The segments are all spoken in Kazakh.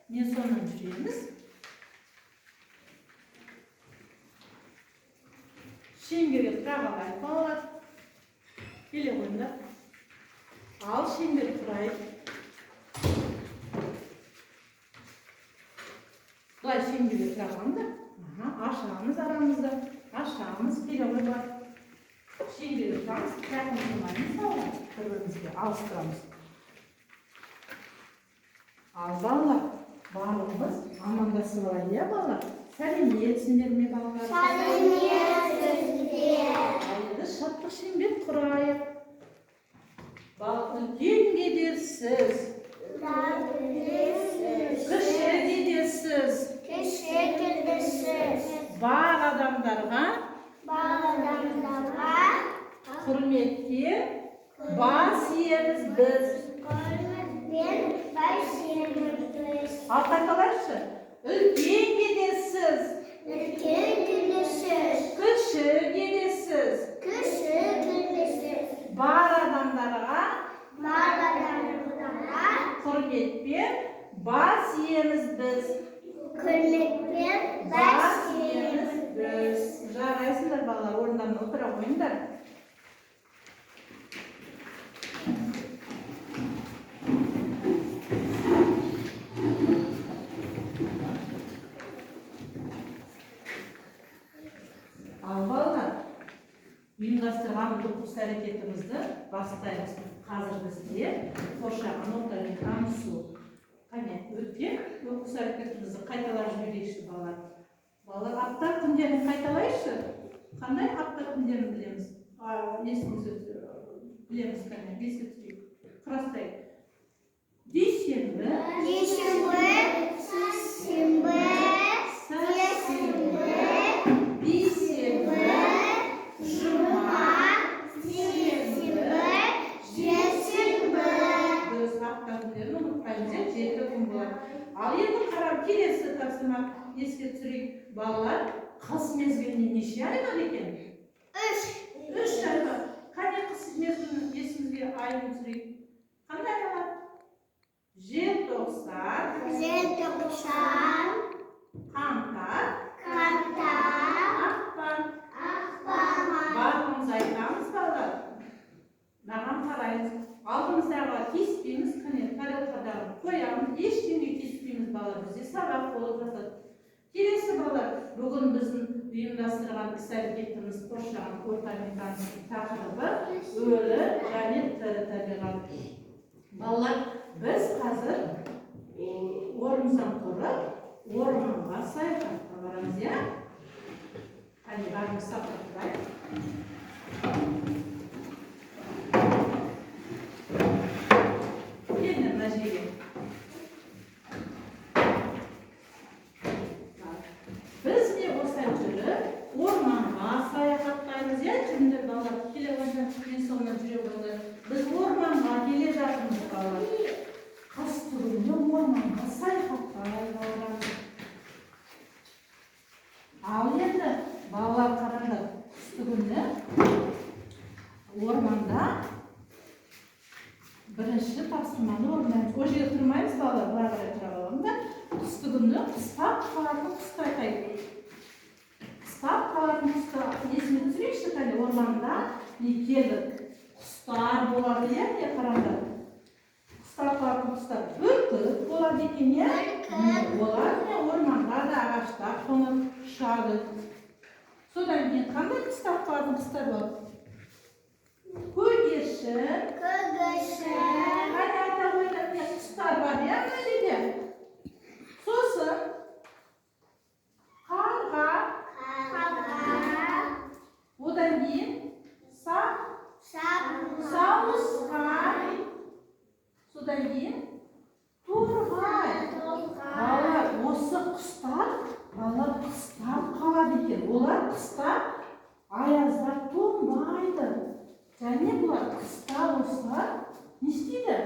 мен сонан жүреміз. Шеңберге тұра қалайық балалар. Келе қойыңдар. Ал шеңбер құрайық. Былай шеңберге тұра қалыңдар. Ашамыз арамызда. Ашамыз, келе қойыңдар. Шеңберге тұрамыз, жақын тұрмаймыз балалар. Бір-бірімізге алыстырамыз. Ал балалар, барлығымыз амандасып алайық, иә балалар? Сәлеметсіңдер ме балалар? Сәлеметсіздер. Енді шаттық шеңбер құрайық. Үлкенге де сіз, кішіге де сіз, бар адамдарға құрметпен бас иеміз біз. Ал қайталайықшы. Үлкенге де сіз, кішіге де сіз, бар адамдарға құрметпен бас иеміз біз. Бас иеміз біз. Жарайсыңдар балалар, орындарына отыра қойыңдар. Ал балалар, ұйымдастырған бұл іс-әрекетімізді бастаймыз. Қазір бізде қоршаған ортамен танысу. Қане, өткен бұл іс-әрекетімізді қайталап жіберейікші балалар. Балалар, аптап күндерін қайталайықшы. Қандай аптап күндерін білеміз? Есімізді білеміз, қане, беске түсейік. Құрастайық. Дүйсенбі, Сәрсенбі, бейсенбі, жұма, сенбі, жексенбі. Дұрыс, апта күндерін ұмытпаймыз, жеті күн болады. Ал енді қарап келесі тапсырма еске түсірейік. Балалар, қыс мезгіліне неше ай бар екен? 3 ай бар. Қане қыс мезгілін есімізге айын түсірейік. Қандай ай бар? Желтоқсан, қаңтар, ақпан. Барлығымыз айтамыз балалар. Маған қараймыз. Алдымыздағы кеспейміз, қане тарелкадағы қоямыз. Ештеңе кеспейміз балалар. Бізде сабақ болып жатады. Келесі балалар, бүгін біздің ұйымдастырған іс-әрекетіміз қоршаған ортамен танысу тақырыбы өлі және тірі табиғат. Балалар, біз қазір орнымыздан тұрып, орманға саяхатқа барамыз, иә? Қане, бәріміз сақтап тұрайық. Келіңдер мына жерге. Біз не осылай жүріп, орманға саяхаттаймыз, иә? Жүріңдер балалар, келе қойыңдар, мен соңынан жүре қойыңдар. Біз орманға келе жатырмыз балалар. Қыстыгүні орманға саяхаттай барамыз. Ал енді балалар қараңдар, қыстыгүні орманда бірінші тапсырманы орындаймыз. О жерге тұрмаймыз балалар, былай қарай тұра қаламыз да. Қыстыгүні қыстап қалатын құсты айтайық. Қыстап қалатын құсты есіме түсірейікші, қане орманда не келді? Құстар болады, иә, не қараңдар. Құстар қалатын құстар бүркіт болады екен, иә? Олар орманда да ағаштар қонып ұшады. Содан кейін қандай құстар қалатын құстар болады? Көгершін. Қане айта қойыңдар, құстар бар, иә, мына жерде? Сосын қарға. Одан кейін сауысқан. Содан кейін торғай. Балалар, осы құстар қыстап қалады екен. Олар қыстап аязда тоңбайды. Және бұлар қыста болса не істейді?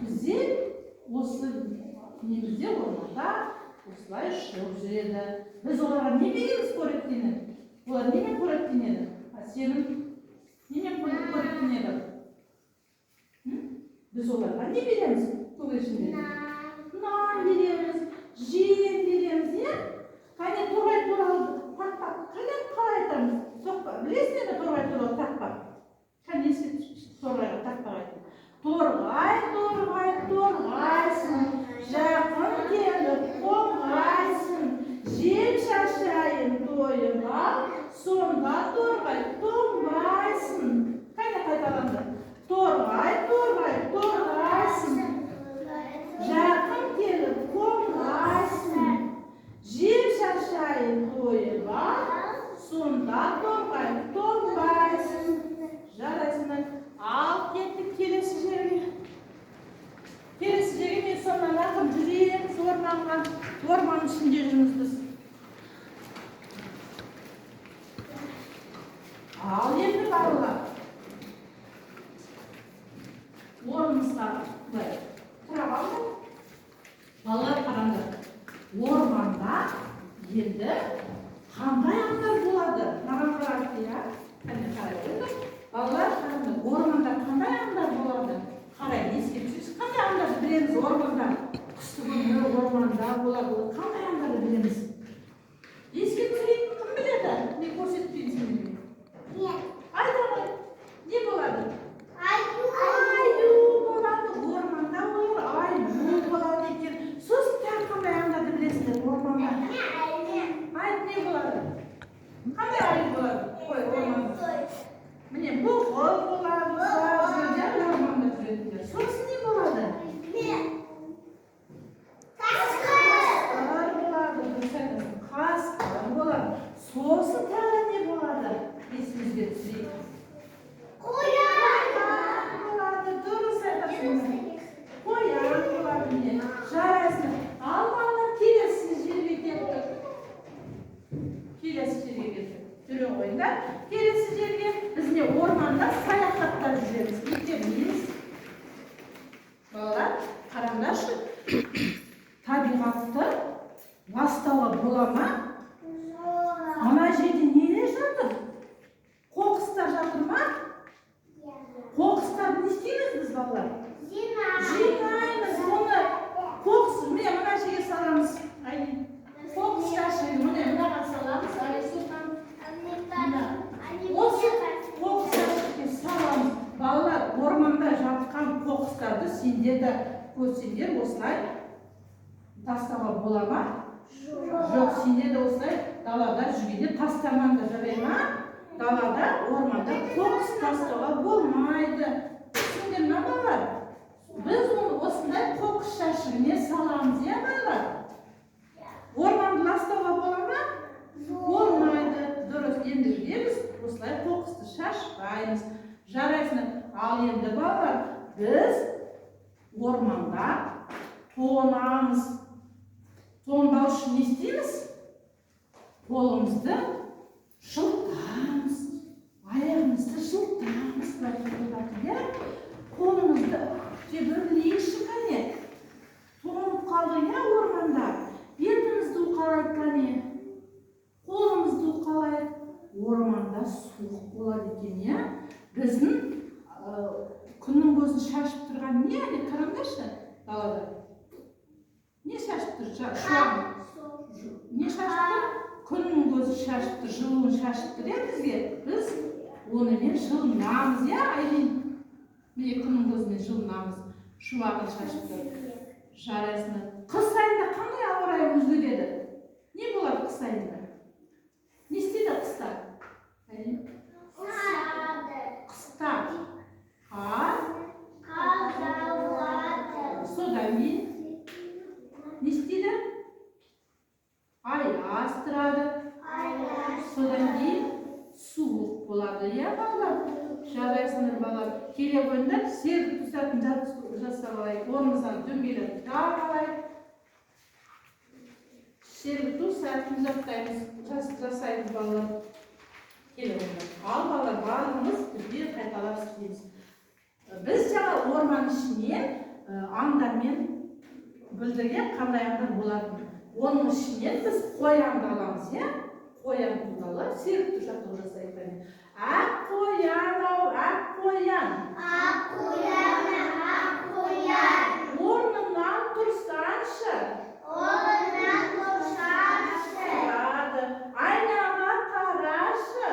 Бізде осы немізде орманда осылай шығып жүреді. Біз оларға не береміз қоректенеді? Олар немен қоректенеді? Сенің немен қоректенеді? Biz onlara ne biliriz? Kuvvetinde. Nar қорғаланған орман ішінде жүрміз біз. Ал енді балалар, орнымызға былай тұрап алды. Балалар қараңдар, орманда енді қандай аңдар болады? Маған қарайды, иә? Қане қарайды. Балалар қараңдар, орманда қандай аңдар болады? Қарай, еске түсірсіз, қандай аңдарды білеміз орманда? Қыстыгүні орманда болады, қандай аңдарды білеміз? Еске түсірейін, кім біледі? Не көрсетпейін сендерге? Айда, не болады? Аю болады, орманда olur, аю болады екен. Сіз тағы қандай аңдарды білесіздер орманда? Ай, не болады? Қандай аю болады? Ой, орманда. Міне, бұғыл болады, орманда жүретіндер. Сосын не болады? Қасқыр болады, қасқыр болады. Сосын тағы не болады? Есімізге түсірейік. Қоян болады, дұрыс айтасың. Қоян болады, міне, жарайсың. Ал балалар, келесі жерге кеттік. Келесі жерге кеттік. Жүре қойыңдар. Келесі жерге біз не орманда саяхаттап жүреміз. Мектебіміз. Балалар, қараңдаршы. Табиғатты ластауға бола ма? Ана жерде нелер жатыр? Қоқыстар жатыр ма? Қоқыстарды не істейміз біз балалар? Жинаймыз. Оны қоқыс, міне мына жерге саламыз. Қоқыс шашығы, міне мынаға саламыз. Осы қоқыс шашығы саламыз. Балалар, орманда жатқан қоқыстарды сендер де көрсеңдер осылай тастауға бола ма? Жоқ, сендер де осылай далада жүргенде тастамаңдар, жарай ма? Далада, орманда қоқыс тастауға болмайды. Сендер ме балалар? Біз оны осындай қоқыс шашығына саламыз, иә балалар? Орманды ластауға бола ма? Болмайды. Дұрыс, енді білеміз, осылай қоқысты шашпаймыз. Жарайсың. Ал енді балалар, біз орманда тоңамыз. Тоңдау үшін не істейміз? Қолымызды жылытамыз, аяғымызды жылытамыз. Қолымызды үрлейікші кәне. Тоңып қалды, иә, орманда. Бетімізді уқалайық кәне. Қолымызды уқалайық. Орманда суық болады екен, иә? Біздің күннің көзін шашып тұрған не? Қараңдаршы, далада. Не шашып тұр? Не шашып тұр? Күннің көзі шашып тұр, жылуын шашып тұр, бізге. Біз онымен жылынамыз, иә, Айлин? Міне күннің көзімен жылынамыз, шуағын шашып тұр. Жарайсың. Қыс айында қандай ауа райы өзгереді? Не болады қыс айында? Не істейді қыста? Қыста қар жауады. Содан кейін не істейді? Аяз тұрады. Содан кейін суық болады, иә балалар? Жарайсыңдар балалар. Келе қойыңдар, сергіп тұсатын жасап алайық. Орнымыздан дөңгелеп тұрып алайық. Сергіту сәтін жасаймыз балалар. Келе қойыңдар. Ал балалар, барлығымыз бірге қайталап істейміз. Біз жаңа орман ішінен аңдармен білдірген қандай аңдар болады. Оның ішінен біз қоянды аламыз, иә? Қоян туралы сергіту жаттығу жасайық. Ақ қоян-ау, ақ қоян. Ақ қоян, ақ қоян. Орнынан тұрсаңшы. Орнынан тұрсаңшы. Айнаға қарашы.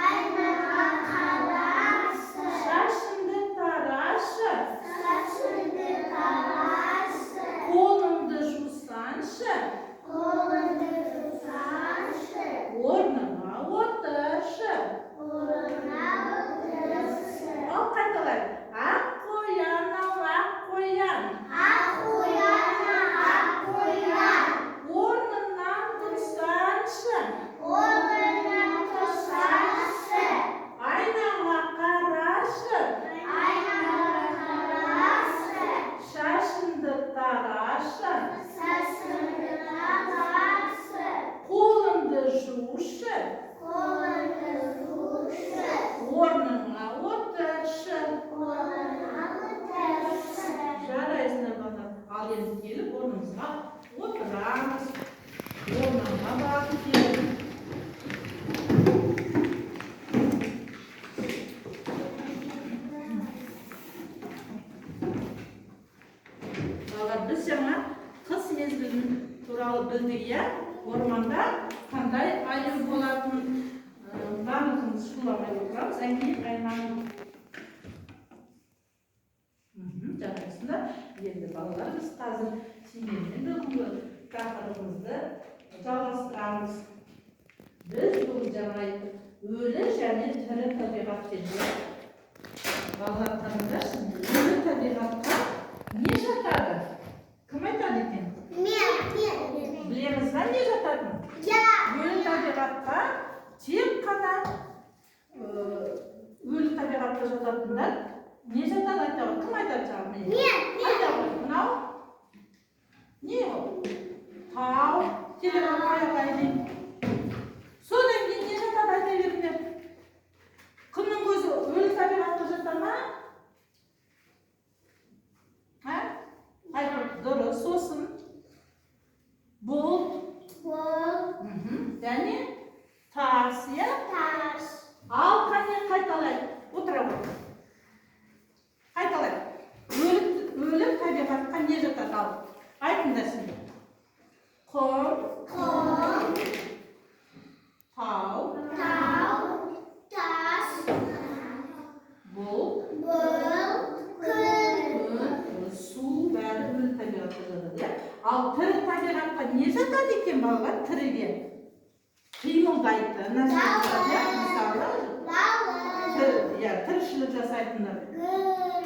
Айнаға қарашы. Шашыңды тарашы. Шашыңды тарашы. Қолыңды жусаңшы. Қолыңды жусаңшы. Орныңа отыршы. Орныңа отыршы. Ал қайталайық. Ақ қоян-ау, ақ қоян. отырамыз. Орманға барып келіп. Біз жаңа қыс мезгілін туралы білдік, иә? Орманда қандай айыр болатын барлығымыз шуламай отырамыз, әңгіме айналып. Жаңасында енді балалар, біз қазір сендермен бүгінгі тақырыбымызды жалғастырамыз. Біз бүгін жаңа айттық, өлі және тірі табиғат деді. Балалар қараңдаршы, өлі табиғатқа не жатады? Кім айтады екен? Мен. Білеміз ба не жататын? Өлі табиғатқа тек қана өлі табиғатқа жататындар не жатады айтады? Кім айтады жаңағы? Мен. Айтады, мынау? Не ол? Тау, телефон аяғайды. Содан кейін не жатады айта беріңдер? Күннің көзі өлі табиғатқа жата ма? Дұрыс, сосын бұлт, және тас, иә? Ал қане қайталайды, отыра ғой. Қайталайды. Өлі табиғатқа не жатады ал? Айтыңдар сендер. Құм, тау, Тас. бұлт, су, бәрі өлі табиғатқа жатады, иә? Ал тірі табиғатқа не жатады екен балалар? Тіріге қимылдайды нәрселер жатады, мысалы тіршілік жасайтындар.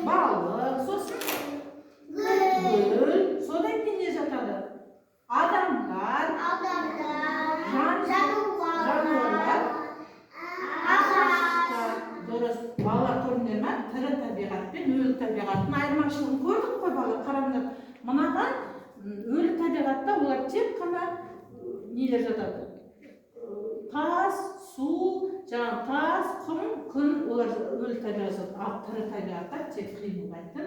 Балық, сосын гүл, содан кейін не жатады? Адамдар, жануарлар, ағаштар. Дұрыс, балалар көрдіңдер ме? Тірі табиғат пен өлі табиғаттың айырмашылығын көрдік қой балалар, қараңдар. Мынаған өлі табиғатта олар тек қана нелер жатады? Тас, су, жаңағы тас, құм, күн, олар өлі табиғат жатады. Ал тірі табиғатта тек қимылдайтын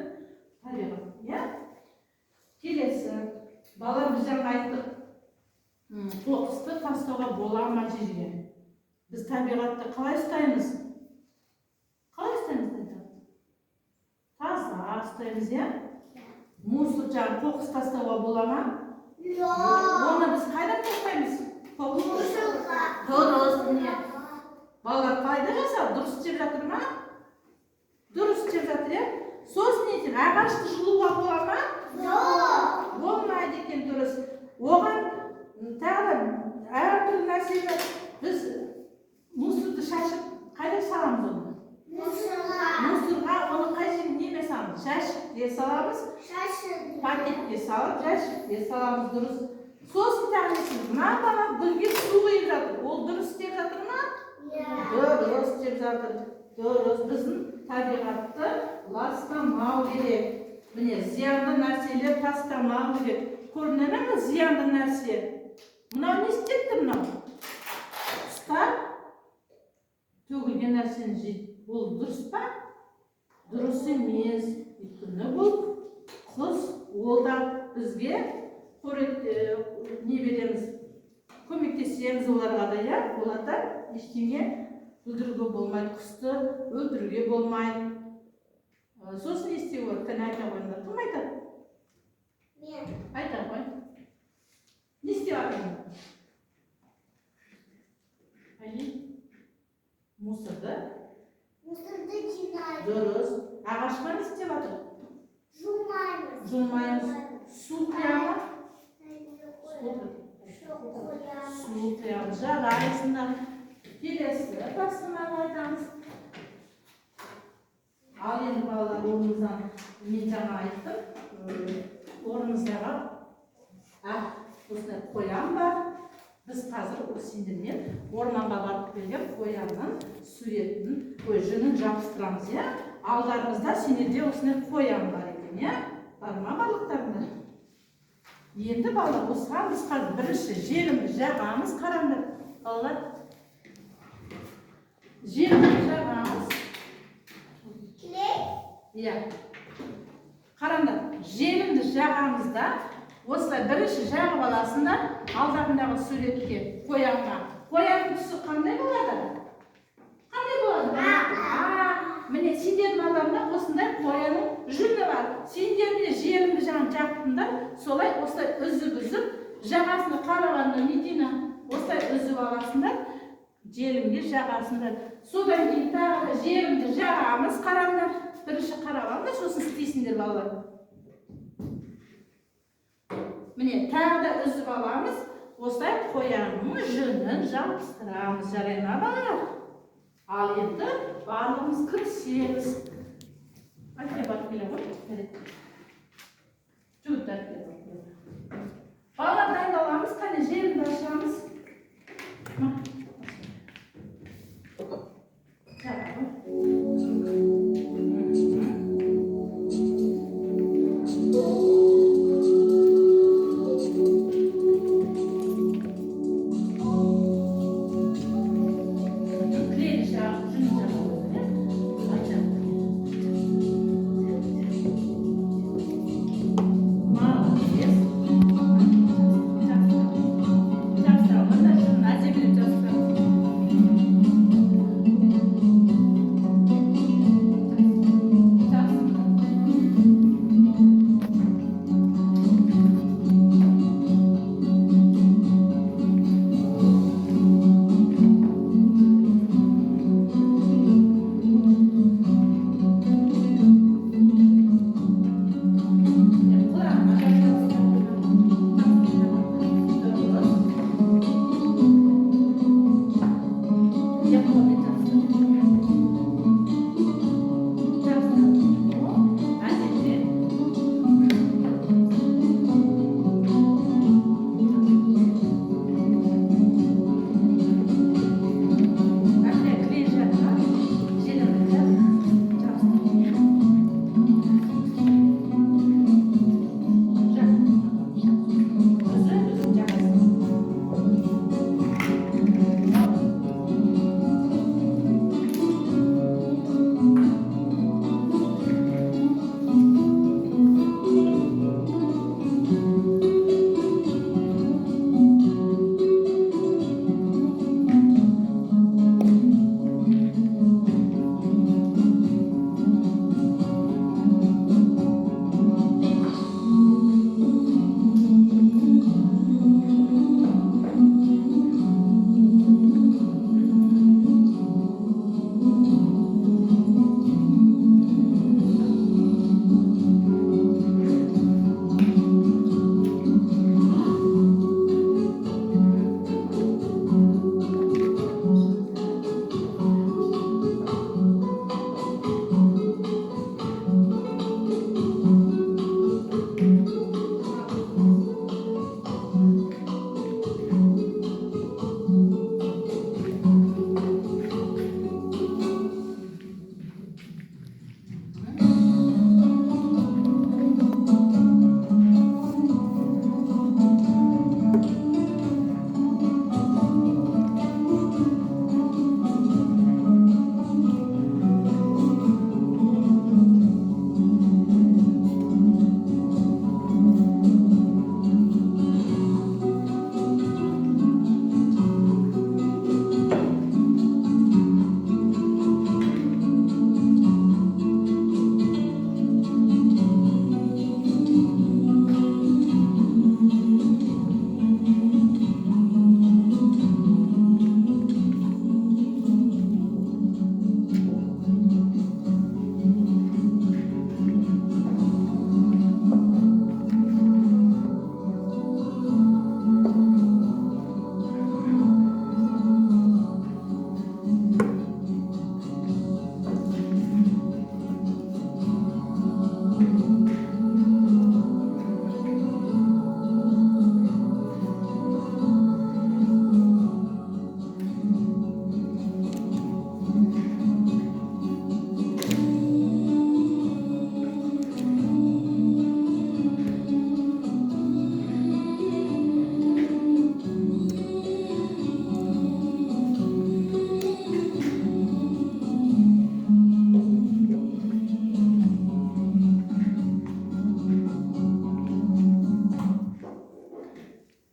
табиғат, иә? Келесі, балалар біз жаңа айттық, қоқысты тастауға бола ма жерге? Біз табиғатты қалай ұстаймыз? Қалай ұстаймыз табиғатты? Таза ұстаймыз, иә? Мусор жаңағы қоқыс тастауға бола ма? Оны біз қайдан тастаймыз? Дұрыс, не? Балалар қайда жасап? Дұрыс істеп жатыр ма? Дұрыс істеп жатыр, иә? Сосын не екен? Ағашты жұлуға бола ма? Болмайды екен, дұрыс. Оған тағы әртүрлі нәрсені біз мусорды шашып қайда саламыз оны? Мусорға оны қай жерге неме саламыз? Жәшікке саламыз, пакетке салып, жәшікке саламыз, дұрыс. Сосын тағынесіз, мына бала гүлге су құйып жатыр. Ол дұрыс істеп жатыр ма? Дұрыс істеп жатыр. Дұрыс. Біздің табиғатты ластамау керек. Міне, зиянды нәрселер тастамау керек. Көрінеді ме зиянды нәрсе? Мынау не істепті мынау? Ұстап, төгілген нәрсені жейді. Ол дұрыс па? Дұрыс емес. Өйткені бұл құс, ол да бізге не береміз? Көмектесеміз оларға да, иә? Олардан ештеңе бүлдіруге болмайды, құсты өлтіруге болмайды. Сосын не істеу керек? Кәне айта қойыңдар. Кім айтады? Мен. Айта қой. Не істеп жатырсың? Мусорды жинаймыз. дұрыс. Ағашқа не істеп жатыр? Жумаймыз. Су құямыз. Су құямыз. Жарайсыңдар. Келесі тастамай айтамыз. Ал енді балалар орнымыздан мен жаңа айттым. Орнымыздағы осындай қоян бар. Біз қазір сендермен орманға барып келген қоянның суретін, жүнін жабыстырамыз, иә? Алдарыңызда сендерде осындай қоян бар екен, иә? Бар ма барлықтарында? Енді балалар, осыған біз қазір бірінші желімді жағамыз, қараңдар. Балалар, желімді жағамыз. Иә. Қараңдар, желімді жағамызда осылай бірінші жағып аласыңдар алдарындағы суретке қоянға. Қоянның түсі қандай болады? Қандай болады? Міне сендердің алдарында осындай қоянның жүні бар. Сендер міне желімді жағын жақтыңдар, солай осылай үзіп жағасына қарағанда недейін осылай үзіп аласыңдар, желімге жағасыңдар. Содан кейін тағы да желімді жағамыз, қараңдар. Бірінші қарап алыңдар, сосын істейсіңдер балалар. Міне тағы да үзіп аламыз, осылай қоянның жүнін жабыстырамыз, жарай ма балалар? Ал енді барлығымыз кірісеміз. Әке бар келе ғой. Жүгіттер келе ғой. Балалар дайындаламыз, қане жерімді ашамыз.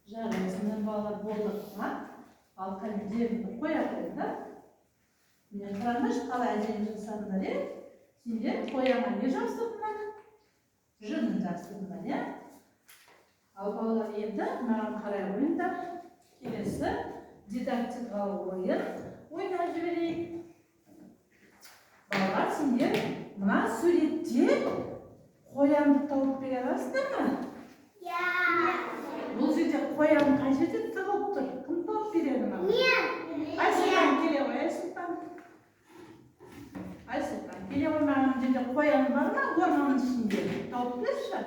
жарысынан балалар болдыққа ал кәне жерімді қоя қойды. Міне қараңдаршы қалай әдемі жасадыңдар, иә? Сендер қоянға не жабыстырдыңдар? Жүнін жабыстырдыңдар, иә? Ал балалар енді маған қарай ойындар. Келесі дидактикалық ойын ойнап жіберейік. Балалар, сендер мына суретте қоянды тауып бере аласыздар ма? Бұл жерде қоян қай жерде тығылып тұр? Кім тауып береді маған? Мен. Айсұлтан келе ғой, Айсұлтан. Айсұлтан келе ғой, маған жерде қоян бар ма? Орманның ішінде тауып берші.